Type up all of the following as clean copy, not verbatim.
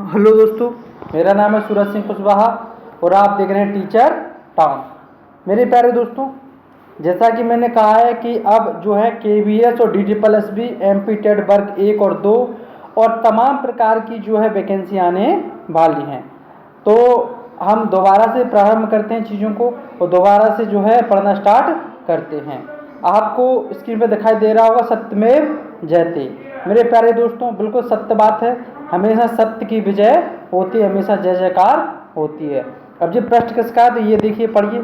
Hello दोस्तों, मेरा नाम है सूरज सिंह कुशवाहा और आप देख रहे हैं टीचर टाउन। मेरे प्यारे दोस्तों, जैसा कि मैंने कहा है कि अब जो है KVS और DSSB MP टेट वर्ग 1 और 2 और तमाम प्रकार की जो है वैकेंसी आने वाली हैं। तो हम दोबारा से प्रारंभ करते हैं चीज़ों को और दोबारा से जो है पढ़ना स्टार्ट करते हैं। आपको स्क्रीन पर दिखाई दे रहा होगा सत्यमेव जयते। मेरे प्यारे दोस्तों, बिल्कुल सत्य बात है, हमेशा सत्य की विजय होती है, हमेशा जय जयकार होती है। अब जो प्रश्न किसका है तो ये देखिए, पढ़िए।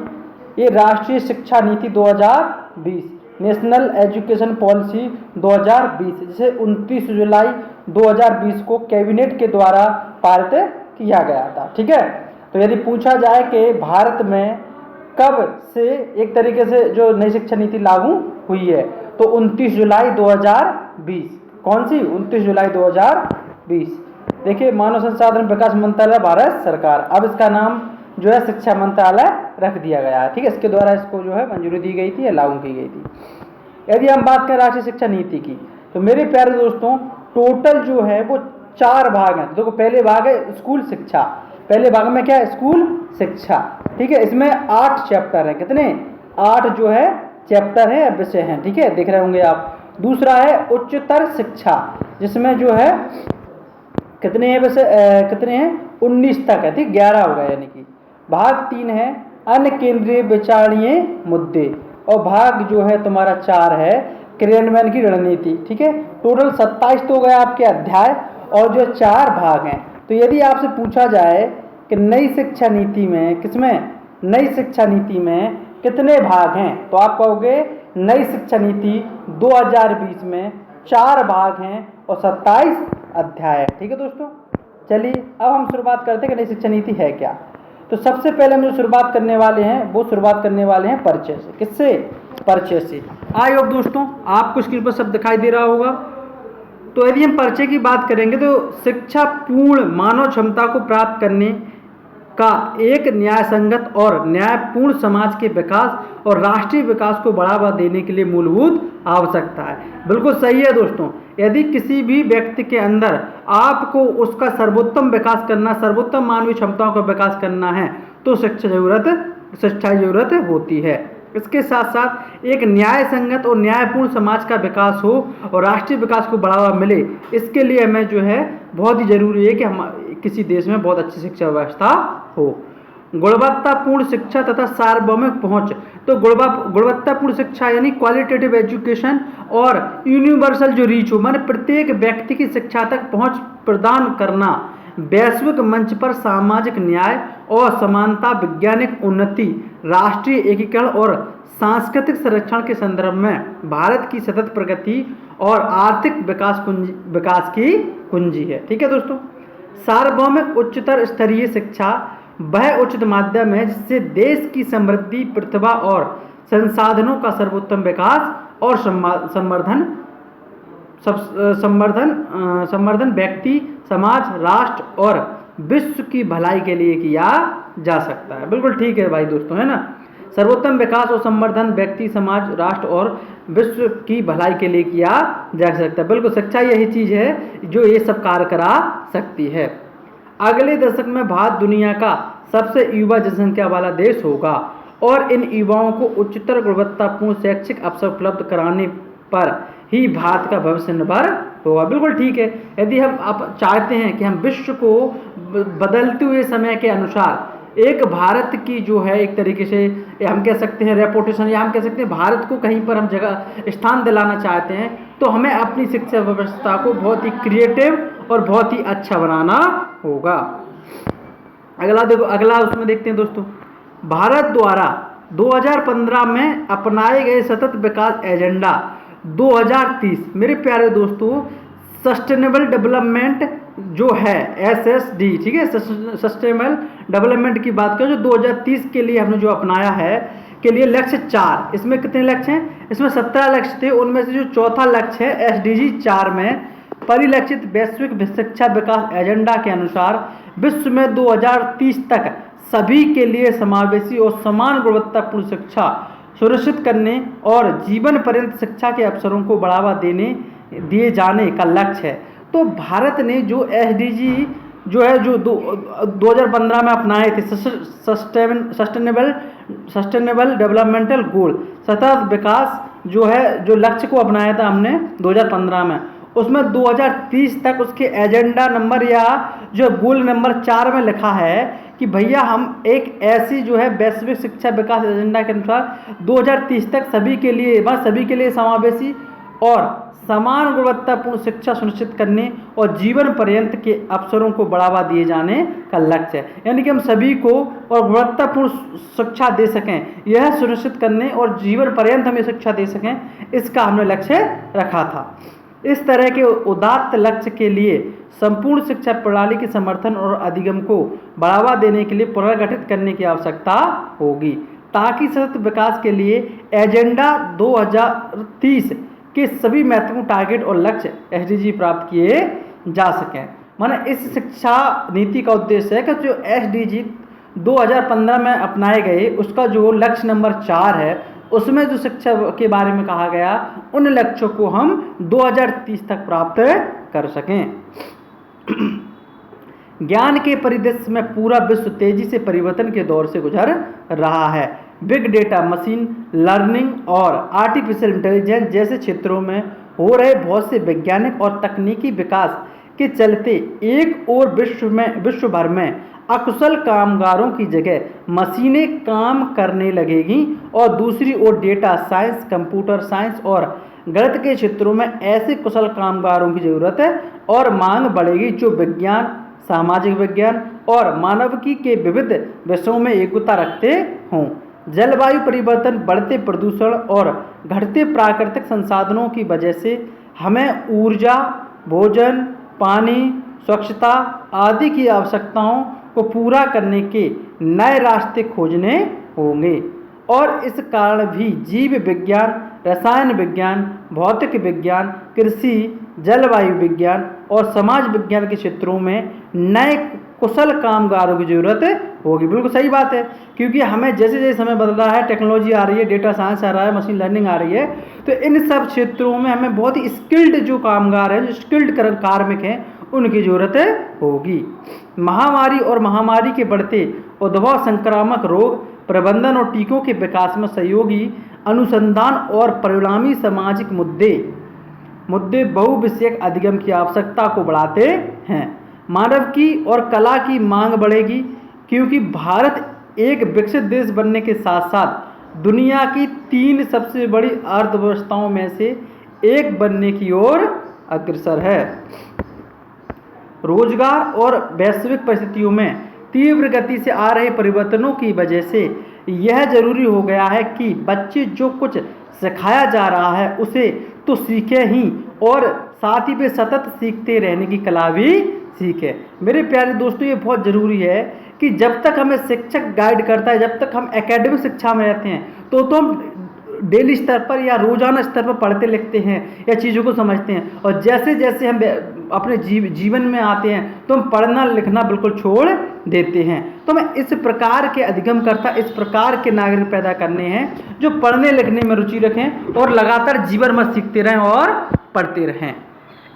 ये राष्ट्रीय शिक्षा नीति 2020, नेशनल एजुकेशन पॉलिसी 2020, जिसे 29 जुलाई 2020 को कैबिनेट के द्वारा पारित किया गया था। ठीक है, तो यदि पूछा जाए कि भारत में कब से एक तरीके से जो नई शिक्षा नीति लागू हुई है, तो 29 जुलाई 2020। कौन सी? 29 जुलाई 2020। देखिए, मानव संसाधन विकास मंत्रालय, भारत सरकार। अब इसका नाम जो है शिक्षा मंत्रालय रख दिया गया है। ठीक है, इसके द्वारा इसको जो है मंजूरी दी गई थी या लागू की गई थी। यदि हम बात करें राष्ट्रीय शिक्षा नीति की, तो मेरे प्यारे दोस्तों टोटल जो है वो 4 भाग हैं। देखो, पहले भाग है स्कूल शिक्षा। पहले भाग में क्या है? स्कूल शिक्षा। ठीक है, इसमें 8 चैप्टर हैं। कितने? 8 जो है चैप्टर है, विषय हैं। ठीक है, देख रहे होंगे आप। दूसरा है उच्चतर शिक्षा, जिसमें जो है कितने हैं विषय? कितने हैं? 19 तक है। ठीक, 11 हो गए यानी कि। भाग 3 है अन्य केंद्रीय विचारणीय मुद्दे और भाग जो है तुम्हारा 4 है क्रियान्वयन की रणनीति। ठीक है, टोटल 27 तो हो गए आपके अध्याय और जो 4 भाग हैं। तो यदि आपसे पूछा जाए कि नई शिक्षा नीति में, किसमें? नई शिक्षा नीति में कितने भाग हैं, तो आप कहोगे नई शिक्षा नीति 2020 में 4 भाग हैं और 27 अध्याय है। ठीक है दोस्तों, चलिए अब हम शुरुआत करते हैं कि नई शिक्षा नीति है क्या। तो सबसे पहले हम जो शुरुआत करने वाले हैं वो शुरुआत करने वाले हैं परिचय से। किससे? परिचय से। आई होप दोस्तों आपको स्क्रीन पर सब दिखाई दे रहा होगा। तो यदि हम परिचय की बात करेंगे तो शिक्षा पूर्ण मानव क्षमता को प्राप्त करने का एक न्याय संगत और न्यायपूर्ण समाज के विकास और राष्ट्रीय विकास को बढ़ावा देने के लिए मूलभूत आवश्यकता है। बिल्कुल सही है दोस्तों। यदि किसी भी व्यक्ति के अंदर आपको उसका सर्वोत्तम विकास करना, सर्वोत्तम मानवीय क्षमताओं का विकास करना है तो शिक्षा जरूरत होती है। इसके साथ साथ एक न्याय संगत और न्यायपूर्ण समाज का विकास हो और राष्ट्रीय विकास को बढ़ावा मिले, इसके लिए हमें जो है बहुत ही जरूरी है कि हम किसी देश में बहुत अच्छी शिक्षा व्यवस्था हो। गुणवत्तापूर्ण शिक्षा तथा सार्वभौमिक पहुंच। तो गुणवत्तापूर्ण शिक्षा यानी क्वालिटेटिव एजुकेशन और यूनिवर्सल जो रीच हो, माने प्रत्येक व्यक्ति की शिक्षा तक पहुंच प्रदान करना, वैश्विक मंच पर सामाजिक न्याय और समानता, वैज्ञानिक उन्नति, राष्ट्रीय एकीकरण और सांस्कृतिक संरक्षण के संदर्भ में भारत की सतत प्रगति और आर्थिक विकास की कुंजी है। ठीक है दोस्तों, सार्वभौमिक उच्चतर स्तरीय शिक्षा वह उच्च माध्यम है जिससे देश की समृद्धि, प्रतिभा और संसाधनों का सर्वोत्तम विकास और संवर्धन व्यक्ति, समाज, राष्ट्र और विश्व की भलाई के लिए किया जा सकता है। बिल्कुल ठीक है भाई दोस्तों, है ना। सर्वोत्तम विकास और संवर्धन व्यक्ति, समाज, राष्ट्र और विश्व की भलाई के लिए किया जा सकता है। बिल्कुल शिक्षा यही चीज है जो ये सब कार्य करा सकती है। अगले दशक में भारत दुनिया का सबसे युवा जनसंख्या वाला देश होगा और इन युवाओं को उच्चतर गुणवत्तापूर्ण शैक्षिक अवसर उपलब्ध कराने पर ही भारत का भविष्य निर्भर होगा। बिल्कुल ठीक है। यदि हम आप चाहते हैं कि हम विश्व को बदलते हुए समय के अनुसार एक भारत की जो है एक तरीके से हम कह सकते हैं रेपुटेशन, या हम कह सकते हैं भारत को कहीं पर हम जगह स्थान दिलाना चाहते हैं, तो हमें अपनी शिक्षा व्यवस्था को बहुत ही क्रिएटिव और बहुत ही अच्छा बनाना होगा। अगला देखो, अगला उसमें देखते हैं दोस्तों, भारत द्वारा 2015 में अपनाए गए सतत विकास एजेंडा 2030। मेरे प्यारे दोस्तों, सस्टेनेबल डेवलपमेंट जो है SSD, ठीक है, सस्टेनेबल डेवलपमेंट की बात करें जो 2030 के लिए हमने जो अपनाया है के लिए लक्ष्य 4। इसमें कितने लक्ष्य हैं? इसमें 17 लक्ष्य थे, उनमें से जो चौथा लक्ष्य है SDG 4 में परिलक्षित वैश्विक शिक्षा विकास एजेंडा के अनुसार विश्व में 2030 तक सभी के लिए समावेशी और समान गुणवत्तापूर्ण शिक्षा सुनिश्चित करने और जीवन पर्यंत शिक्षा के अवसरों को बढ़ावा दिए जाने का लक्ष्य है। तो भारत ने जो SDG जो है जो 2015 में अपनाए थे सस्टेनेबल डेवलपमेंटल गोल, सतत विकास जो है जो लक्ष्य को अपनाया था हमने 2015 में, उसमें 2030 तक उसके एजेंडा नंबर या जो गोल नंबर 4 में लिखा है कि भैया हम एक ऐसी जो है वैश्विक शिक्षा विकास एजेंडा के अनुसार 2030 तक सभी के लिए समावेशी और समान गुणवत्तापूर्ण शिक्षा सुनिश्चित करने और जीवन पर्यंत के अवसरों को बढ़ावा दिए जाने का लक्ष्य है। यानी कि हम सभी को और गुणवत्तापूर्ण शिक्षा दे सकें, यह सुनिश्चित करने और जीवन पर्यंत हमें शिक्षा दे सकें, इसका हमने लक्ष्य रखा था। इस तरह के उदात्त लक्ष्य के लिए संपूर्ण शिक्षा प्रणाली के समर्थन और अधिगम को बढ़ावा देने के लिए पुनर्गठित करने की आवश्यकता होगी, ताकि सतत विकास के लिए एजेंडा 2030 के सभी महत्वपूर्ण टारगेट और लक्ष्य एसडीजी प्राप्त किए जा सकें। माने इस शिक्षा नीति का उद्देश्य है कि जो एसडीजी 2015 में अपनाए गए उसका जो लक्ष्य नंबर 4 है उसमें जो शिक्षा के बारे में कहा गया उन लक्ष्यों को हम 2030 तक प्राप्त कर सकें। ज्ञान के परिदृश्य में पूरा विश्व तेजी से परिवर्तन के दौर से गुजर रहा है। बिग डेटा, मशीन लर्निंग और आर्टिफिशियल इंटेलिजेंस जैसे क्षेत्रों में हो रहे बहुत से वैज्ञानिक और तकनीकी विकास के चलते एक और विश्व भर में अकुशल कामगारों की जगह मशीनें काम करने लगेगी और दूसरी ओर डेटा साइंस, कंप्यूटर साइंस और गणित के क्षेत्रों में ऐसे कुशल कामगारों की जरूरत है और मांग बढ़ेगी जो विज्ञान, सामाजिक विज्ञान और मानविकी के विविध विषयों में एकता रखते हों। जलवायु परिवर्तन, बढ़ते प्रदूषण और घटते प्राकृतिक संसाधनों की वजह से हमें ऊर्जा, भोजन, पानी, स्वच्छता आदि की आवश्यकताओं को पूरा करने के नए रास्ते खोजने होंगे और इस कारण भी जीव विज्ञान, रसायन विज्ञान, भौतिक विज्ञान, कृषि, जलवायु विज्ञान और समाज विज्ञान के क्षेत्रों में नए कुशल कामगारों की जरूरत होगी। बिल्कुल सही बात है, क्योंकि हमें जैसे जैसे समय बदल रहा है, टेक्नोलॉजी आ रही है, डेटा साइंस आ रहा है, मशीन लर्निंग आ रही है, तो इन सब क्षेत्रों में हमें बहुत ही स्किल्ड जो कामगार हैं, जो स्किल्ड कार्मिक हैं, उनकी जरूरत होगी। महामारी और महामारी के बढ़ते उद्भव, संक्रामक रोग प्रबंधन और टीकों के विकास में सहयोगी अनुसंधान और परिणामी सामाजिक मुद्दे बहुविषयक अधिगम की आवश्यकता को बढ़ाते हैं। मानव की और कला की मांग बढ़ेगी, क्योंकि भारत एक विकसित देश बनने के साथ साथ दुनिया की 3 सबसे बड़ी अर्थव्यवस्थाओं में से एक बनने की ओर अग्रसर है। रोजगार और वैश्विक परिस्थितियों में तीव्र गति से आ रहे परिवर्तनों की वजह से यह जरूरी हो गया है कि बच्चे जो कुछ सिखाया जा रहा है उसे तो सीखे ही और साथ ही वे सतत सीखते रहने की कला भी सीखे। मेरे प्यारे दोस्तों, ये बहुत ज़रूरी है कि जब तक हमें शिक्षक गाइड करता है, जब तक हम एकेडमिक शिक्षा में रहते हैं तो हम डेली स्तर पर या रोजाना स्तर पर पढ़ते लिखते हैं या चीज़ों को समझते हैं, और जैसे जैसे हम अपने जीवन में आते हैं तो हम पढ़ना लिखना बिल्कुल छोड़ देते हैं। तो हमें इस प्रकार के अधिगमकर्ता, इस प्रकार के नागरिक पैदा करने हैं जो पढ़ने लिखने में रुचि रखें और लगातार जीवन में सीखते रहें और पढ़ते रहें।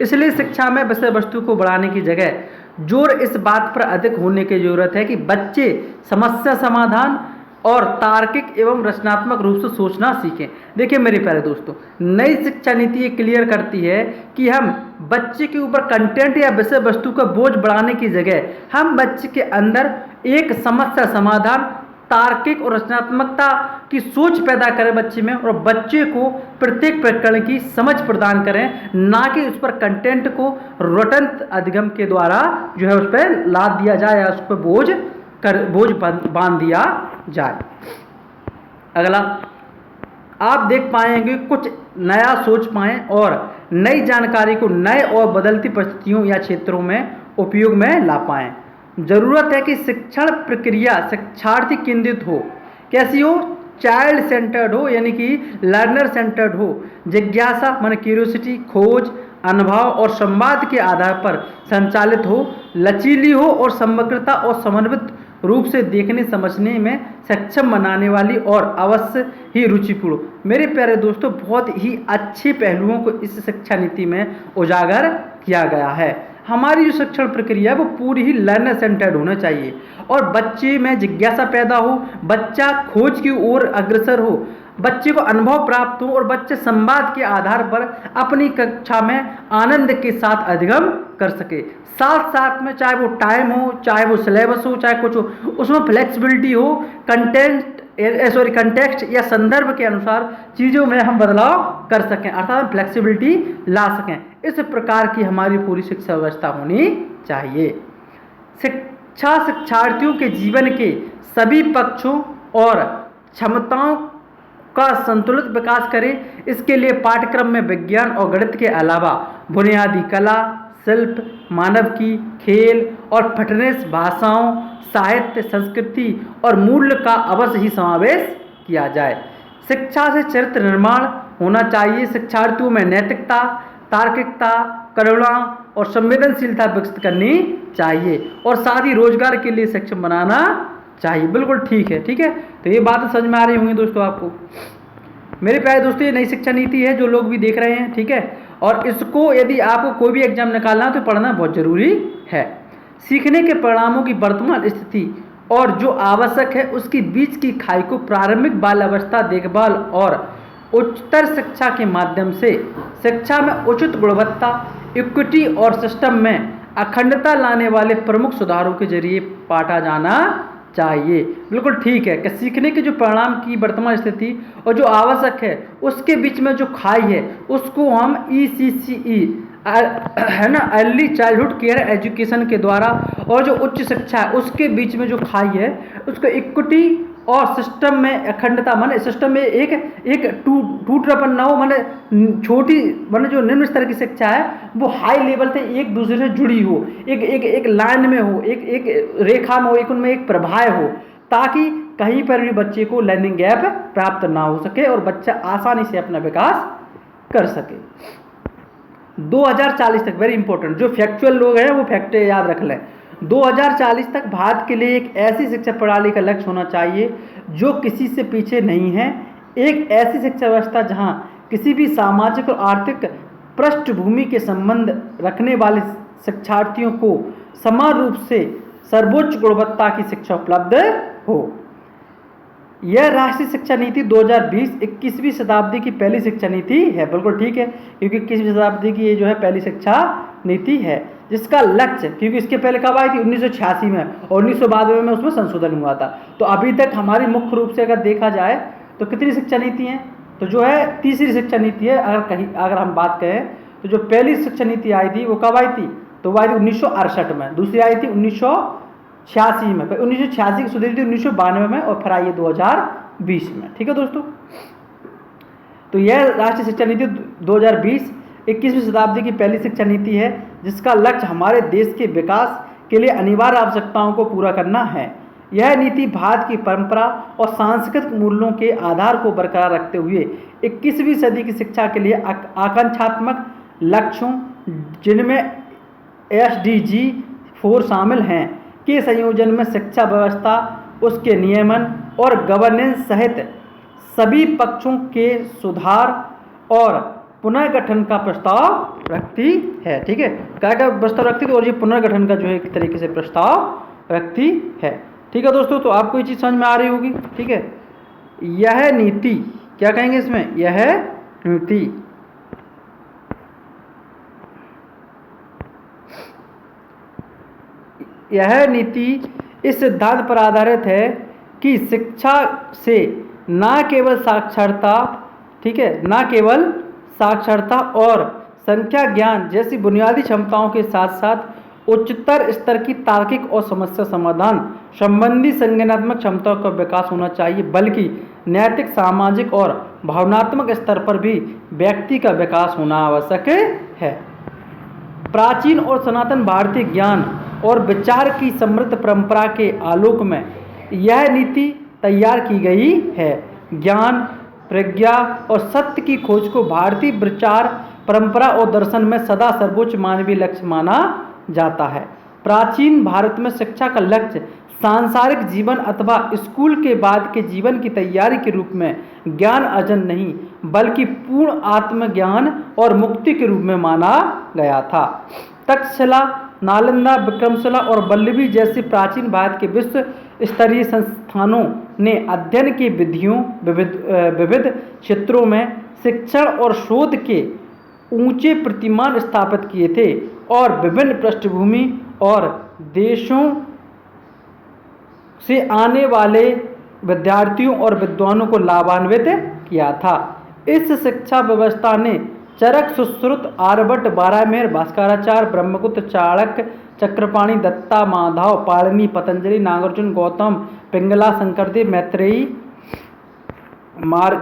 इसलिए शिक्षा में विषय वस्तु को बढ़ाने की जगह जोर इस बात पर अधिक होने की जरूरत है कि बच्चे समस्या समाधान और तार्किक एवं रचनात्मक रूप से सोचना सीखें। देखिए मेरे प्यारे दोस्तों, नई शिक्षा नीति ये क्लियर करती है कि हम बच्चे के ऊपर कंटेंट या विषय वस्तु का बोझ बढ़ाने की जगह हम बच्चे के अंदर एक समस्या समाधान, तार्किक और रचनात्मकता की सोच पैदा करें बच्चे में, और बच्चे को प्रत्येक प्रकरण की समझ प्रदान करें, ना कि उस पर कंटेंट को रटन अधिगम के द्वारा जो है उस पर लाद दिया जाए या उस पर बोझ बांध दिया जाए। अगला आप देख पाएंगे कुछ नया सोच पाएं और नई जानकारी को नए और बदलती परिस्थितियों या क्षेत्रों में उपयोग में ला पाएं। जरूरत है कि शिक्षण प्रक्रिया शिक्षार्थी केंद्रित हो। कैसी हो? चाइल्ड सेंटर्ड हो, यानी कि लर्नर सेंटर्ड हो। जिज्ञासा माने क्यूरियोसिटी, खोज, अनुभव और संवाद के आधार पर संचालित हो। लचीली हो और समग्रता और समन्वित रूप से देखने समझने में सक्षम बनाने वाली और अवश्य ही रुचिपूर्ण। मेरे प्यारे दोस्तों, बहुत ही अच्छे पहलुओं को इस शिक्षा नीति में उजागर किया गया है। हमारी जो शिक्षण प्रक्रिया है वो पूरी ही लर्नर सेंटर्ड होना चाहिए और बच्चे में जिज्ञासा पैदा हो, बच्चा खोज की ओर अग्रसर हो, बच्चे को अनुभव प्राप्त हो और बच्चे संवाद के आधार पर अपनी कक्षा में आनंद के साथ अधिगम कर सके। साथ साथ में चाहे वो टाइम हो, चाहे वो सिलेबस हो, चाहे कुछ हो, उसमें फ्लेक्सिबिलिटी हो, कंटेक्स्ट या संदर्भ के अनुसार चीज़ों में हम बदलाव कर सकें, अर्थात फ्लेक्सिबिलिटी ला सकें। इस प्रकार की हमारी पूरी शिक्षा व्यवस्था होनी चाहिए। शिक्षा शिक्षार्थियों के जीवन के सभी पक्षों और क्षमताओं का संतुलित विकास करे। इसके लिए पाठ्यक्रम में विज्ञान और गणित के अलावा बुनियादी कला, शिल्प, मानविकी, खेल और फिटनेस, भाषाओं, साहित्य, संस्कृति और मूल्य का अवश्य ही समावेश किया जाए। शिक्षा से चरित्र निर्माण होना चाहिए। शिक्षार्थियों में नैतिकता, तार्किकता, करुणा और संवेदनशीलता विकसित करनी चाहिए और साथ ही रोजगार के लिए सक्षम बनाना चाहिए। बिल्कुल ठीक है, ठीक है। तो ये बात समझ में आ रही होंगी दोस्तों आपको। मेरे प्यारे दोस्तों, ये नई शिक्षा नीति है जो लोग भी देख रहे हैं, ठीक है। और इसको यदि आपको कोई भी एग्जाम निकालना है तो पढ़ना बहुत जरूरी है। सीखने के परिणामों की वर्तमान स्थिति और जो आवश्यक है उसके बीच की खाई को प्रारंभिक बाल अवस्था देखभाल और उच्चतर शिक्षा के माध्यम से शिक्षा में उचित गुणवत्ता, इक्विटी और सिस्टम में अखंडता लाने वाले प्रमुख सुधारों के जरिए पाटा जाना चाहिए। बिल्कुल ठीक है कि सीखने के जो परिणाम की वर्तमान स्थिति और जो आवश्यक है उसके बीच में जो खाई है उसको हम ECCE है ना, अर्ली चाइल्डहुड केयर एजुकेशन के द्वारा, और जो उच्च शिक्षा है उसके बीच में जो खाई है उसको इक्विटी और सिस्टम में अखंडता, माने सिस्टम में एक टूटरापन ना हो, माने छोटी माने जो निम्न स्तर की शिक्षा है वो हाई लेवल से एक दूसरे से जुड़ी हो, एक लाइन में हो, एक रेखा में हो, एक उनमें एक प्रवाह हो, ताकि कहीं पर भी बच्चे को लर्निंग गैप प्राप्त ना हो सके और बच्चा आसानी से अपना विकास कर सके। 2040 तक, वेरी इंपॉर्टेंट, जो फैक्चुअल लोग हैं वो फैक्ट याद रख लें। 2040 तक भारत के लिए एक ऐसी शिक्षा प्रणाली का लक्ष्य होना चाहिए जो किसी से पीछे नहीं है। एक ऐसी शिक्षा व्यवस्था जहां किसी भी सामाजिक और आर्थिक पृष्ठभूमि के संबंध रखने वाले शिक्षार्थियों को समान रूप से सर्वोच्च गुणवत्ता की शिक्षा उपलब्ध हो। यह राष्ट्रीय शिक्षा नीति 2020 21वीं शताब्दी की पहली शिक्षा नीति है। बिल्कुल ठीक है, क्योंकि 21वीं शताब्दी की ये जो है पहली शिक्षा नीति है जिसका लक्ष्य, क्योंकि इसके पहले कब आई थी 1986 में और 1992 में उसमें संशोधन हुआ था। तो अभी तक हमारी मुख्य रूप से अगर देखा जाए तो कितनी शिक्षा नीति है, तो जो है तीसरी शिक्षा नीति है। अगर हम बात करें तो जो पहली शिक्षा नीति आई थी वो कब आई थी, तो वो आई थी 1968 में, दूसरी आई थी 1986 में, 1986 की सुधरी थी 1992 में और फिर आई है 2020 में। ठीक है दोस्तों, तो यह राष्ट्रीय शिक्षा नीति 2020 21वीं शताब्दी की पहली शिक्षा नीति है जिसका लक्ष्य हमारे देश के विकास के लिए अनिवार्य आवश्यकताओं को पूरा करना है। यह नीति भारत की परंपरा और सांस्कृतिक मूल्यों के आधार को बरकरार रखते हुए 21वीं सदी की शिक्षा के लिए आकांक्षात्मक लक्ष्यों, जिनमें SDG 4 शामिल हैं, के संयोजन में शिक्षा व्यवस्था, उसके नियमन और गवर्नेंस सहित सभी पक्षों के सुधार और पुनर्गठन का प्रस्ताव रखती है। ठीक है, क्या प्रस्ताव रखती है, और ये पुनर्गठन का जो है एक तरीके से प्रस्ताव रखती है। ठीक है दोस्तों, तो आपको ये चीज़ समझ में आ रही होगी। ठीक है, यह नीति क्या कहेंगे इसमें, यह नीति इस सिद्धांत पर आधारित है कि शिक्षा से न केवल साक्षरता, ठीक है, न केवल साक्षरता और संख्या ज्ञान जैसी बुनियादी क्षमताओं के साथ साथ उच्चतर स्तर की तार्किक और समस्या समाधान संबंधी संज्ञानात्मक क्षमताओं का विकास होना चाहिए, बल्कि नैतिक, सामाजिक और भावनात्मक स्तर पर भी व्यक्ति का विकास होना आवश्यक है। प्राचीन और सनातन भारतीय ज्ञान और विचार की समृद्ध परंपरा के आलोक में यह नीति तैयार की गई है। ज्ञान, प्रज्ञा और सत्य की खोज को भारतीय विचार, परंपरा और दर्शन में सदा सर्वोच्च मानवीय लक्ष्य माना जाता है। प्राचीन भारत में शिक्षा का लक्ष्य सांसारिक जीवन अथवा स्कूल के बाद के जीवन की तैयारी के रूप में ज्ञान अर्जन नहीं, बल्कि पूर्ण आत्मज्ञान और मुक्ति के रूप में माना गया था। तक्षशिला, नालंदा, विक्रमशिला और वल्लभी जैसे प्राचीन भारत के विश्व स्तरीय संस्थानों ने अध्ययन की विधियों विविध क्षेत्रों में शिक्षण और शोध के ऊंचे प्रतिमान स्थापित किए थे और विभिन्न पृष्ठभूमि और देशों से आने वाले विद्यार्थियों और विद्वानों को लाभान्वित किया था। इस शिक्षा व्यवस्था ने चरक, सुश्रुत, आर्यभट्ट, बारहमेर, भास्कराचार्य, ब्रह्मगुप्त, चाणक्य, चक्रपाणि, दत्ता, माधव, पाणिनि, पतंजलि, नागार्जुन, गौतम, पिंगला, शंकरदेव, मैत्रेयी,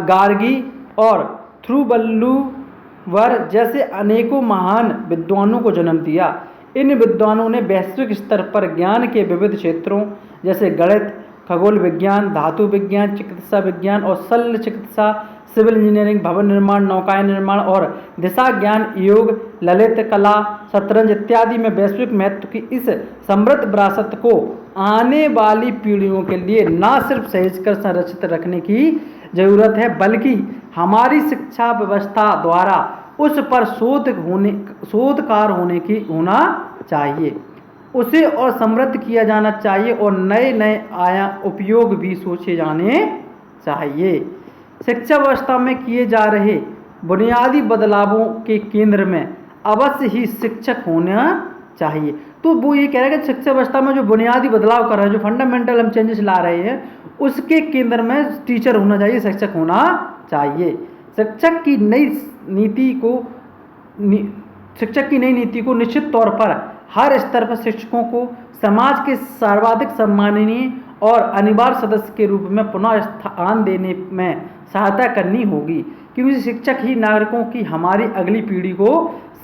गार्गी और थिरुवल्लुवर जैसे अनेकों महान विद्वानों को जन्म दिया। इन विद्वानों ने वैश्विक स्तर पर ज्ञान के विविध क्षेत्रों जैसे गणित, खगोल विज्ञान, धातु विज्ञान, चिकित्सा विज्ञान और शल्य चिकित्सा, सिविल इंजीनियरिंग, भवन निर्माण, नौकाएं निर्माण और दिशा ज्ञान, योग, ललित कला, शतरंज इत्यादि में वैश्विक महत्व की इस समृद्ध विरासत को आने वाली पीढ़ियों के लिए न सिर्फ सहेजकर संरक्षित रखने की जरूरत है, बल्कि हमारी शिक्षा व्यवस्था द्वारा उस पर शोधकार होना चाहिए, उसे और समृद्ध किया जाना चाहिए और नए नए उपयोग भी सोचे जाने चाहिए। शिक्षा व्यवस्था में किए जा रहे बुनियादी बदलावों के केंद्र में अवश्य ही शिक्षक होना चाहिए। तो वो ये कह रहे हैं कि शिक्षा व्यवस्था में जो बुनियादी बदलाव कर रहे हैं, जो फंडामेंटल हम चेंजेस ला रहे हैं, उसके केंद्र में टीचर होना चाहिए, शिक्षक होना चाहिए। शिक्षक की नई नीति को निश्चित तौर पर हर स्तर पर शिक्षकों को समाज के सर्वाधिक सम्माननीय और अनिवार्य सदस्य के रूप में पुनः स्थान देने में सहायता करनी होगी, क्योंकि शिक्षक ही नागरिकों की हमारी अगली पीढ़ी को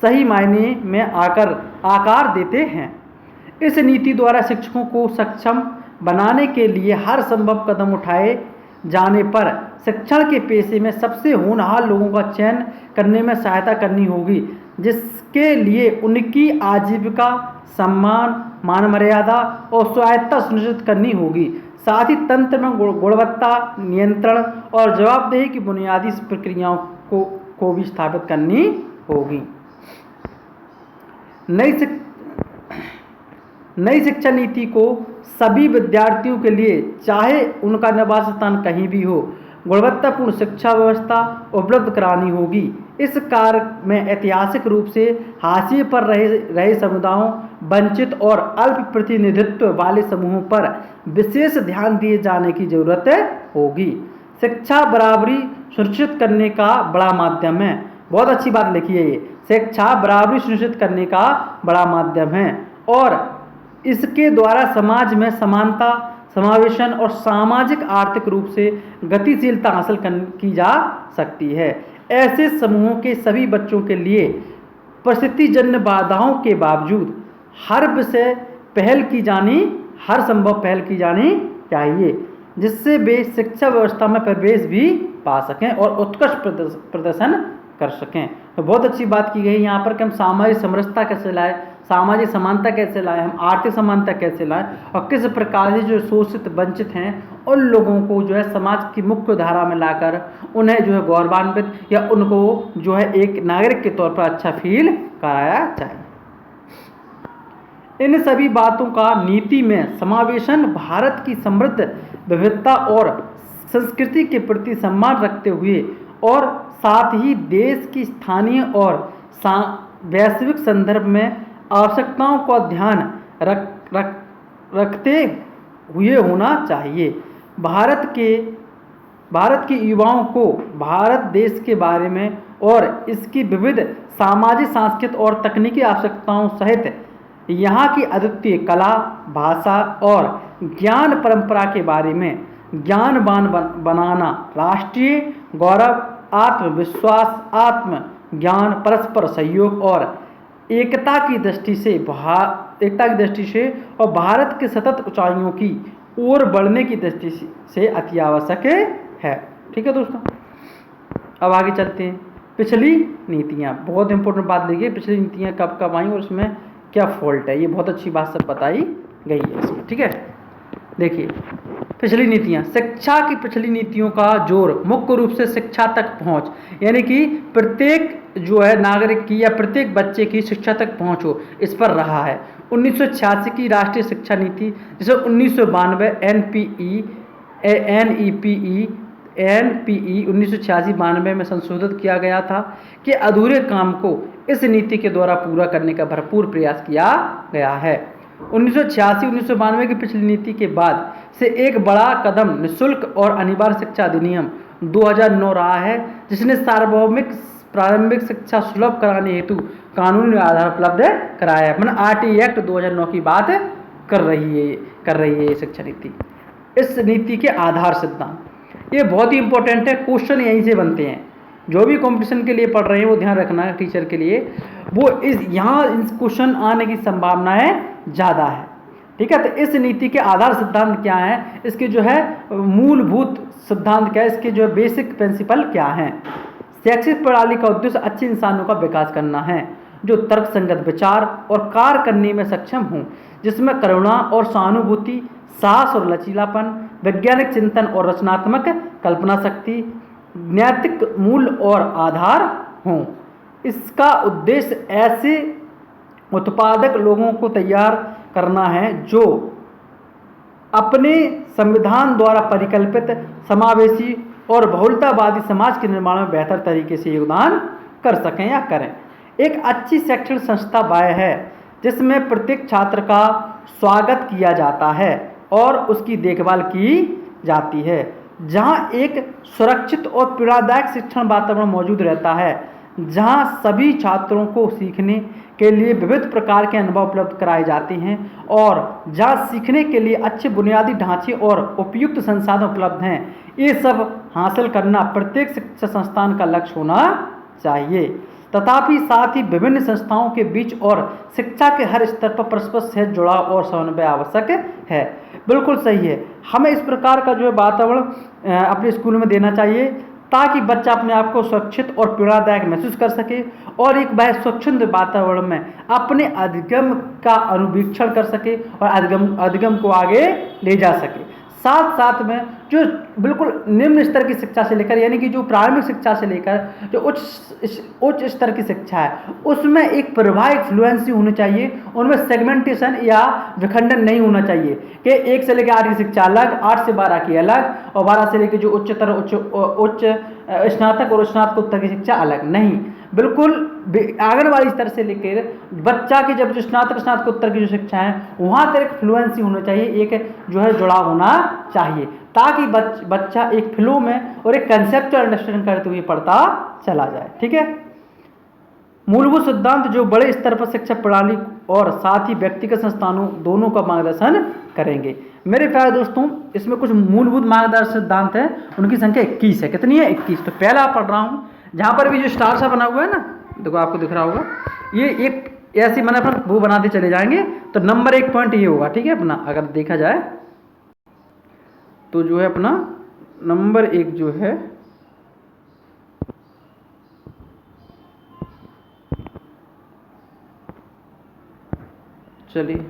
सही मायने में आकार देते हैं। इस नीति द्वारा शिक्षकों को सक्षम बनाने के लिए हर संभव कदम उठाए जाने पर शिक्षण के पेशे में सबसे होनहार लोगों का चयन करने में सहायता करनी होगी, जिसके लिए उनकी आजीविका, सम्मान, मान मर्यादा और स्वायत्तता सुनिश्चित करनी होगी। साथ ही तंत्र में गुणवत्ता नियंत्रण और जवाबदेही की बुनियादी प्रक्रियाओं को भी स्थापित करनी होगी। नई शिक्षा नीति को सभी विद्यार्थियों के लिए, चाहे उनका निवास स्थान कहीं भी हो, गुणवत्तापूर्ण शिक्षा व्यवस्था उपलब्ध करानी होगी। इस कार्य में ऐतिहासिक रूप से हाशिए पर रहे समुदायों, वंचित और अल्प प्रतिनिधित्व वाले समूहों पर विशेष ध्यान दिए जाने की जरूरत होगी। शिक्षा बराबरी सुनिश्चित करने का बड़ा माध्यम है। बहुत अच्छी बात लिखी है ये। शिक्षा बराबरी सुनिश्चित करने का बड़ा माध्यम है और इसके द्वारा समाज में समानता, समावेशन और सामाजिक आर्थिक रूप से गतिशीलता हासिल की जा सकती है। ऐसे समूहों के सभी बच्चों के लिए परिस्थितिजन्य बाधाओं के बावजूद हर संभव पहल की जानी चाहिए, जिससे वे शिक्षा व्यवस्था में प्रवेश भी पा सकें और उत्कृष्ट प्रदर्शन कर सकें। तो बहुत अच्छी बात की गई यहाँ पर कि हम सामाजिक समरसता कैसे लाएं, सामाजिक समानता कैसे लाएं, हम आर्थिक समानता कैसे लाएं और किस प्रकार से जो शोषित वंचित हैं उन लोगों को जो है समाज की मुख्य धारा में लाकर उन्हें जो है गौरवान्वित या उनको जो है एक नागरिक के तौर पर अच्छा फील कराया जाए। इन सभी बातों का नीति में समावेशन भारत की समृद्ध विविधता और संस्कृति के प्रति सम्मान रखते हुए और साथ ही देश की स्थानीय और वैश्विक संदर्भ में आवश्यकताओं का ध्यान रखते हुए होना चाहिए। भारत के युवाओं को भारत देश के बारे में और इसकी विविध सामाजिक, सांस्कृतिक और तकनीकी आवश्यकताओं सहित यहाँ की अद्वितीय कला, भाषा और ज्ञान परंपरा के बारे में ज्ञानवान बनाना राष्ट्रीय गौरव, आत्मविश्वास, आत्मज्ञान, परस्पर सहयोग और एकता की दृष्टि से और भारत के सतत ऊंचाइयों की ओर बढ़ने की दृष्टि से अति आवश्यक है। ठीक है दोस्तों, अब आगे चलते हैं। पिछली नीतियाँ, बहुत इंपॉर्टेंट बात देखिए, पिछली नीतियाँ कब कब आई और उसमें क्या फॉल्ट है, ये बहुत अच्छी बात सब बताई गई है इसमें। ठीक है, देखिए पिछली नीतियाँ, शिक्षा की पिछली नीतियों का जोर मुख्य रूप से शिक्षा तक पहुँच, यानी कि प्रत्येक जो है नागरिक की या प्रत्येक बच्चे की शिक्षा तक पहुँच हो, इस पर रहा है। 1986 की राष्ट्रीय शिक्षा नीति, जिसे 1992 एनईपी 1986-92 में संशोधित किया गया था कि अधूरे काम को इस नीति के द्वारा पूरा करने का भरपूर प्रयास किया गया है। 1986-1992 की पिछली नीति के बाद से एक बड़ा कदम निःशुल्क और अनिवार्य शिक्षा अधिनियम 2009 रहा है, जिसने सार्वभौमिक प्रारंभिक शिक्षा सुलभ कराने हेतु कानूनी आधार उपलब्ध कराया है। मतलब आरटी एक्ट 2009 की बात कर रही है ये शिक्षा नीति। इस नीति के आधार सिद्धांत ये बहुत ही इंपॉर्टेंट है, क्वेश्चन यहीं से बनते हैं। जो भी कंपटीशन के लिए पढ़ रहे हैं वो ध्यान रखना है, टीचर के लिए वो यहाँ क्वेश्चन आने की संभावनाएं ज़्यादा है। ठीक है, तो इस नीति के आधार सिद्धांत क्या हैं, इसके जो है मूलभूत सिद्धांत क्या है, इसके जो है बेसिक प्रिंसिपल क्या हैं। शैक्षिक प्रणाली का उद्देश्य अच्छे इंसानों का विकास करना है, जो तर्कसंगत विचार और कार्य करने में सक्षम हों, जिसमें करुणा और सहानुभूति, साहस और लचीलापन, वैज्ञानिक चिंतन और रचनात्मक कल्पना शक्ति, नैतिक मूल्य और आधार हों। इसका उद्देश्य ऐसे उत्पादक लोगों को तैयार करना है जो अपने संविधान द्वारा परिकल्पित समावेशी और बहुलतावादी समाज के निर्माण में बेहतर तरीके से योगदान कर सकें या करें। एक अच्छी शैक्षणिक संस्था वह है जिसमें प्रत्येक छात्र का स्वागत किया जाता है और उसकी देखभाल की जाती है, जहां एक सुरक्षित और पीड़ादायक शिक्षण वातावरण मौजूद रहता है, जहां सभी छात्रों को सीखने के लिए विविध प्रकार के अनुभव उपलब्ध कराए जाते हैं और जहां सीखने के लिए अच्छे बुनियादी ढांचे और उपयुक्त संसाधन उपलब्ध हैं। ये सब हासिल करना प्रत्येक शिक्षा संस्थान का लक्ष्य होना चाहिए। तथापि साथ ही विभिन्न संस्थाओं के बीच और शिक्षा के हर स्तर पर परस्पर सहज जुड़ाव और समन्वय आवश्यक है। बिल्कुल सही है, हमें इस प्रकार का जो है वातावरण अपने स्कूल में देना चाहिए ताकि बच्चा अपने आप को सुरक्षित और पीड़ादायक महसूस कर सके और एक वह स्वच्छंद वातावरण में अपने अधिगम का अनुवीक्षण कर सके और अधिगम को आगे ले जा सके। साथ साथ में जो बिल्कुल निम्न स्तर की शिक्षा से लेकर, यानी कि जो प्रारंभिक शिक्षा से लेकर जो उच्च स्तर की शिक्षा है, उसमें एक प्रभावी फ्लुएंसी होनी चाहिए। उनमें सेगमेंटेशन या विखंडन नहीं होना चाहिए कि 1 से लेकर 8 की शिक्षा अलग, 8 से 12 की अलग और 12 से लेकर जो उच्च स्नातक और स्नातकोत्तर की शिक्षा अलग। नहीं, बिल्कुल आंगनवाड़ी स्तर से लेकर बच्चा की जब जो स्नातकोत्तर की जो शिक्षा है वहाँ तक एक फ्लुएंसी होना चाहिए, एक जो है जुड़ाव होना चाहिए ताकि बच्चा एक फ्लो में और एक कंसेप्चुअल अंडरस्टैंडिंग करते हुए पढ़ता चला जाए। ठीक है, मूलभूत सिद्धांत जो बड़े स्तर पर शिक्षा प्रणाली और साथ ही व्यक्तिगत संस्थानों दोनों का मार्गदर्शन करेंगे। मेरे प्यारे दोस्तों, इसमें कुछ मूलभूत मार्गदर्शक सिद्धांत हैं, उनकी संख्या 21 है। कितनी है? 21। तो पहला पढ़ रहा हूँ, जहाँ पर भी जो स्टार सा बना हुआ है ना, देखो आपको दिख रहा होगा, ये एक ऐसी मैंने अपना वो बनाते चले जाएंगे। तो नंबर 1 पॉइंट ये होगा। ठीक है, अपना अगर देखा जाए तो जो है अपना नंबर 1 जो है चलिए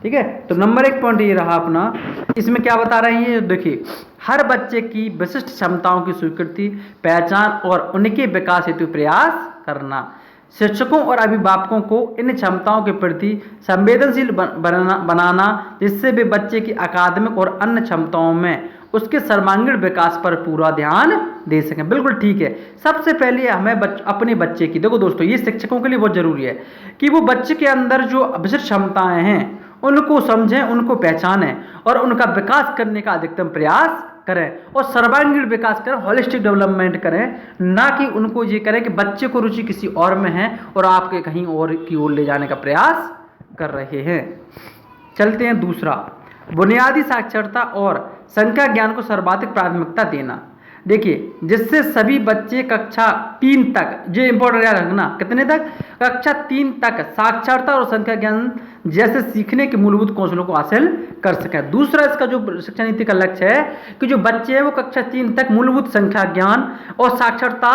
ठीक है, तो नंबर 1 पॉइंट ये रहा अपना। इसमें क्या बता रही है, देखिए, हर बच्चे की विशिष्ट क्षमताओं की स्वीकृति, पहचान और उनके विकास हेतु प्रयास करना। शिक्षकों और अभिभावकों को इन क्षमताओं के प्रति संवेदनशील बनाना, जिससे वे बच्चे की अकादमिक और अन्य क्षमताओं में उसके सर्वांगीण विकास पर पूरा ध्यान दे सकें। बिल्कुल ठीक है। सबसे पहले हमें अपने बच्चे की, देखो दोस्तों, ये शिक्षकों के लिए बहुत जरूरी है कि वो बच्चे के अंदर जो विशिष्ट क्षमताएं हैं उनको समझें, उनको पहचानें और उनका विकास करने का अधिकतम प्रयास करें और सर्वांगीण विकास करें, होलिस्टिक डेवलपमेंट करें, ना कि उनको ये करें कि बच्चे को रुचि किसी और में है और आपके कहीं और की ओर ले जाने का प्रयास कर रहे हैं। चलते हैं दूसरा, बुनियादी साक्षरता और संख्या ज्ञान को सर्वाधिक प्राथमिकता देना। देखिए, जिससे सभी बच्चे कक्षा 3 तक, जो इंपॉर्टेंट याद रखना, कितने तक? कक्षा 3 तक साक्षरता और संख्या ज्ञान जैसे सीखने के मूलभूत कौशलों को हासिल कर सकें। दूसरा इसका जो शिक्षा नीति का लक्ष्य है कि जो बच्चे हैं वो कक्षा 3 तक मूलभूत संख्या ज्ञान और साक्षरता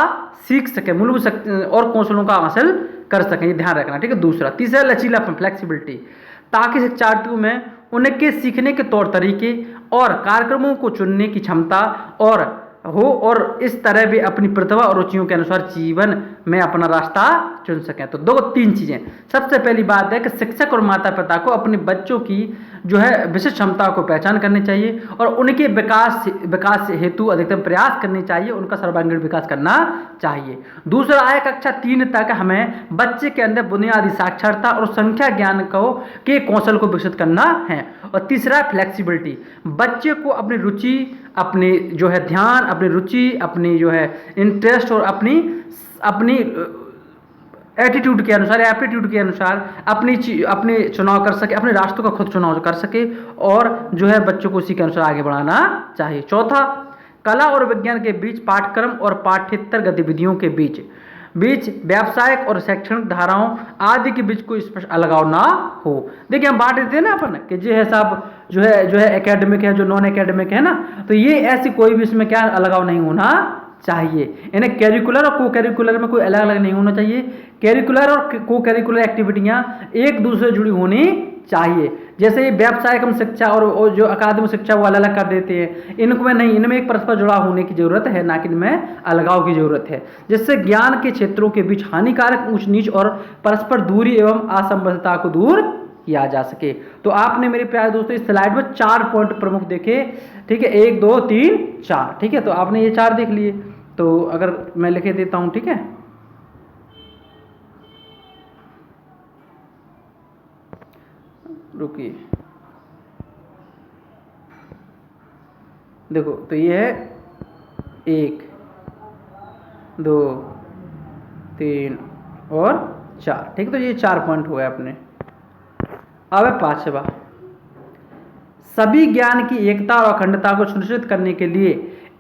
सीख सके, मूलभूत और कौशलों का हासिल कर सकें, ये ध्यान रखना, ठीक है। दूसरा, तीसरा लचीलापन, फ्लेक्सिबिलिटी, ताकि शिक्षार्थियों में उनके सीखने के तौर तरीके और कार्यक्रमों को चुनने की क्षमता और इस तरह वे अपनी प्रतिभा और रुचियों के अनुसार जीवन में अपना रास्ता चुन सकें। तो दो तीन चीज़ें, सबसे पहली बात है कि शिक्षक और माता पिता को अपने बच्चों की जो है विशिष्ट क्षमताओं को पहचान करनी चाहिए और उनके विकास हेतु अधिकतम प्रयास करने चाहिए, उनका सर्वांगीण विकास करना चाहिए। दूसरा है कक्षा 3 तक हमें बच्चे के अंदर बुनियादी साक्षरता और संख्या ज्ञान के कौशल को विकसित करना है। और तीसरा फ्लेक्सिबिलिटी, बच्चे को अपनी रुचि, अपनी जो है ध्यान, अपनी रुचि, अपनी जो है इंटरेस्ट और अपनी एटीट्यूड के अनुसार, एप्टीट्यूड के अनुसार अपने चुनाव कर सके, अपने रास्तों का खुद चुनाव कर सके और जो है बच्चों को उसी के अनुसार आगे बढ़ाना चाहिए। चौथा, कला और विज्ञान के बीच पाठ्यक्रम और पाठ्येतर गतिविधियों के बीच व्यावसायिक और शैक्षणिक धाराओं आदि के बीच कोई स्पष्ट अलगाव ना हो। देखिए हम बांट देते हैं ना अपन कि जो है सब जो है एकेडमिक है, जो नॉन एकेडमिक है ना, तो ये ऐसी कोई भी इसमें क्या अलगाव नहीं होना चाहिए। यानी कैरिकुलर और को कैरिकुलर में कोई अलग अलग नहीं होना चाहिए। कैरिकुलर और को कैरिकुलर एक्टिविटियां एक दूसरे जुड़ी होनी चाहिए। जैसे ये व्यावसायिक शिक्षा और जो अकादमिक शिक्षा वो अलग अलग कर देते हैं, इनमें नहीं, इनमें एक परस्पर जुड़ा होने की जरूरत है, ना कि इनमें अलगाव की जरूरत है, जिससे ज्ञान के क्षेत्रों के बीच हानिकारक ऊंच नीच और परस्पर दूरी एवं असंबद्धता को दूर किया जा सके। तो आपने मेरे प्यारे दोस्तों इस स्लाइड में 4 पॉइंट प्रमुख देखे, ठीक है, 1 2 3 4, ठीक है। तो आपने ये 4 देख लिए, तो अगर मैं लिखे देता हूं, ठीक है, रुकिए, देखो, तो ये है 1 2 3 और 4, ठीक है। तो ये 4 पॉइंट हुए अपने। अब है 5वां, सभी ज्ञान की एकता और अखंडता को सुनिश्चित करने के लिए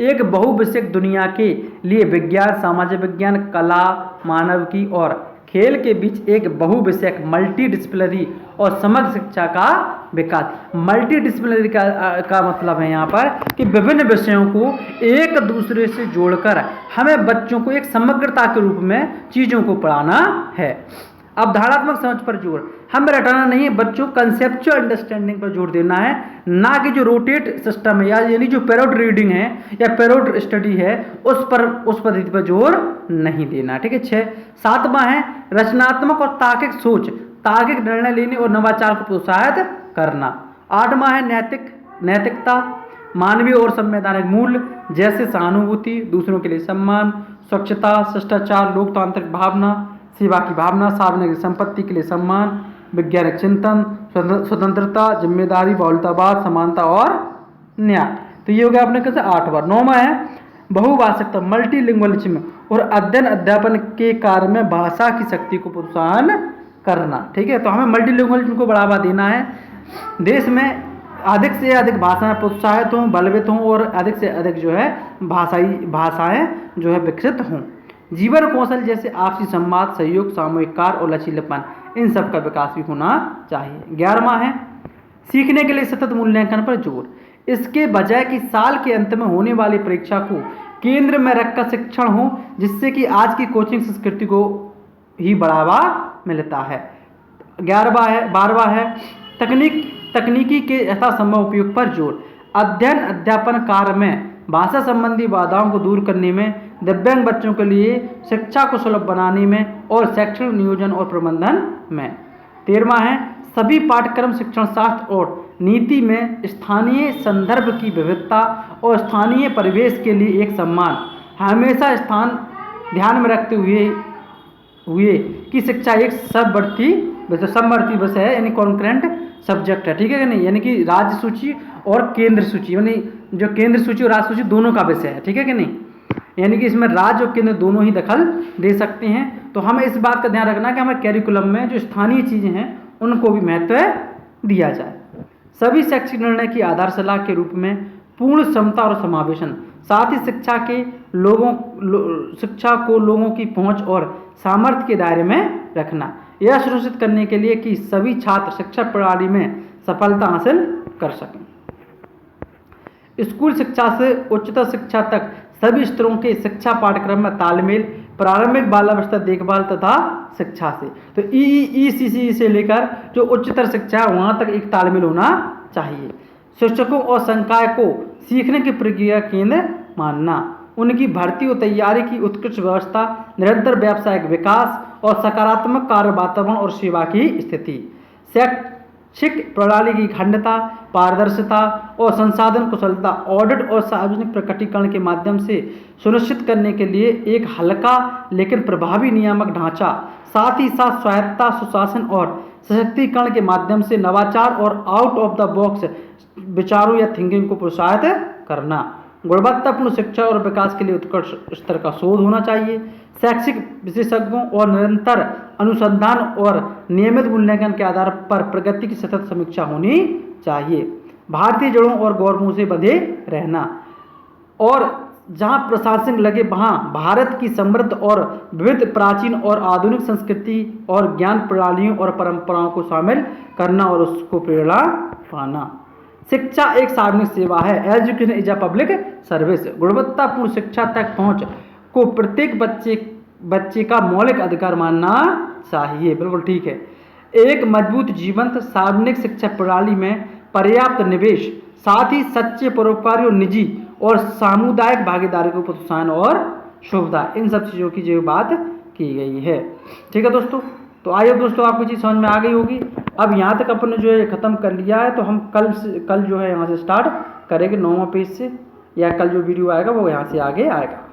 एक बहुविषयक दुनिया के लिए विज्ञान, सामाजिक विज्ञान, कला, मानविकी और खेल के बीच एक बहुविषयक मल्टीडिसिप्लिनरी और समग्र शिक्षा का विकास। मल्टीडिसिप्लिनरी का मतलब है यहाँ पर कि विभिन्न विषयों को एक दूसरे से जोड़कर हमें बच्चों को एक समग्रता के रूप में चीज़ों को पढ़ाना है। अवधारणात्मक समझ पर जोर हमें रटाना नहीं है, बच्चों को कंसेप्चुअल अंडरस्टैंडिंग पर जोर देना है, ना कि जो रोटेट सिस्टम है यानी जो पैरोड रीडिंग है या पैरोड स्टडी है उस पद्धति पर जोर नहीं देना, ठीक है। 7वां है रचनात्मक और तार्किक सोच, तार्किक निर्णय लेने और नवाचार को प्रोत्साहित करना। 8वां है नैतिकता, मानवीय और संवैधानिक मूल्य जैसे सहानुभूति, दूसरों के लिए सम्मान, स्वच्छता, शिष्टाचार, लोकतांत्रिक भावना, सेवा की भावना, सार्वजनिक संपत्ति के लिए सम्मान, वैज्ञानिक चिंतन, स्वतंत्रता, जिम्मेदारी, बहुलतावाद, समानता और न्याय। तो ये हो गया आपने कैसे 8वां। 9वां है बहुभाषिकता, मल्टीलिंगुअलिज्म और अध्ययन अध्यापन के कार्य में भाषा की शक्ति को प्रोत्साहन करना, ठीक है। तो हमें मल्टीलिंगुअलिज्म को बढ़ावा देना है, देश में अधिक से अधिक भाषाएं प्रोत्साहित हों, बलवित हों और अधिक से अधिक जो है भाषाएं जो है विकसित हों। जीवन कौशल जैसे आपसी संवाद, सहयोग, सामूहिक कार्य और लचीलापन, इन सब का विकास भी होना चाहिए। 11वां है सीखने के लिए सतत मूल्यांकन पर जोर, इसके बजाय कि साल के अंत में होने वाली परीक्षा को केंद्र में रखकर शिक्षण हो, जिससे कि आज की कोचिंग संस्कृति को ही बढ़ावा मिलता है। 12वां है तकनीकी के यथासंभव उपयोग पर जोर, अध्ययन अध्यापन कार्य में भाषा संबंधी बाधाओं को दूर करने में, दिव्यांग बच्चों के लिए शिक्षा को सुलभ बनाने में और शैक्षणिक नियोजन और प्रबंधन में। 13वां है सभी पाठ्यक्रम शिक्षण शास्त्र और नीति में स्थानीय संदर्भ की विविधता और स्थानीय परिवेश के लिए एक सम्मान, हमेशा ध्यान में रखते हुए कि शिक्षा एक समवर्ती विषय है, यानी कॉन्करेंट सब्जेक्ट है, ठीक है कि नहीं, यानी कि राज्य सूची और केंद्र सूची, यानी जो केंद्र सूची और राज्य सूची दोनों का विषय है, ठीक है कि नहीं, यानी कि इसमें राज्य और केंद्र दोनों ही दखल दे सकते हैं। तो हमें इस बात का ध्यान रखना कि हमें कैरिकुलम में जो स्थानीय चीज़ें हैं उनको भी महत्व दिया जाए। सभी शैक्षिक निर्णय की आधारशिला के रूप में पूर्ण क्षमता और समावेशन, साथ ही शिक्षा को लोगों की पहुंच और सामर्थ्य के दायरे में रखना, यह सुनिश्चित करने के लिए कि सभी छात्र शिक्षा प्रणाली में सफलता हासिल कर सकें। स्कूल शिक्षा से उच्चतर शिक्षा तक सभी स्तरों के शिक्षा पाठ्यक्रम में तालमेल, प्रारंभिक बाल्यावस्था देखभाल तथा शिक्षा से। तो ECC से लेकर जो उच्चतर शिक्षा है वहाँ तक एक तालमेल होना चाहिए। शिक्षकों और संकाय को सीखने की प्रक्रिया केंद्र मानना, उनकी भर्ती और तैयारी की उत्कृष्ट व्यवस्था, निरंतर व्यावसायिक विकास और सकारात्मक कार्य वातावरण और सेवा की स्थिति, शैक्षिक प्रणाली की अखंडता, पारदर्शिता और संसाधन कुशलता, ऑडिट और सार्वजनिक प्रकटीकरण के माध्यम से सुनिश्चित करने के लिए एक हल्का लेकिन प्रभावी नियामक ढांचा, साथ ही साथ स्वायत्तता, सुशासन और सशक्तिकरण के माध्यम से नवाचार और आउट ऑफ द बॉक्स विचारों या थिंकिंग को प्रोत्साहित करना, गुणवत्तापूर्ण शिक्षा और विकास के लिए उत्कृष्ट स्तर का शोध होना चाहिए, शैक्षिक विशेषज्ञों और निरंतर अनुसंधान और नियमित मूल्यांकन के आधार पर प्रगति की सतत समीक्षा होनी चाहिए, भारतीय जड़ों और गौरवों से बंधे रहना, और जहां प्रशासन लगे वहां भारत की समृद्ध और विविध प्राचीन और आधुनिक संस्कृति और ज्ञान प्रणालियों और परंपराओं को शामिल करना और उसको प्रेरणा पाना। शिक्षा एक सार्वजनिक सेवा है। Education is a public service. गुणवत्तापूर्ण शिक्षा तक पहुंच को प्रत्येक बच्चे का मौलिक अधिकार मानना चाहिए। बिल्कुल ठीक है। एक मजबूत जीवंत सार्वजनिक शिक्षा प्रणाली में पर्याप्त निवेश, साथ ही सच्चे परोपकारी और निजी और सामुदायिक भागीदारी को प्रोत्साहन और सुविधा, इन सब चीज़ों की जो बात की गई है। ठीक है दोस्तों, तो आइए दोस्तों आपको चीज़ समझ में आ गई होगी। अब यहाँ तक अपन ने जो है ख़त्म कर लिया है, तो हम कल जो है यहाँ से स्टार्ट करेंगे 9वां पेज से, या कल जो वीडियो आएगा वो यहाँ से आगे आएगा।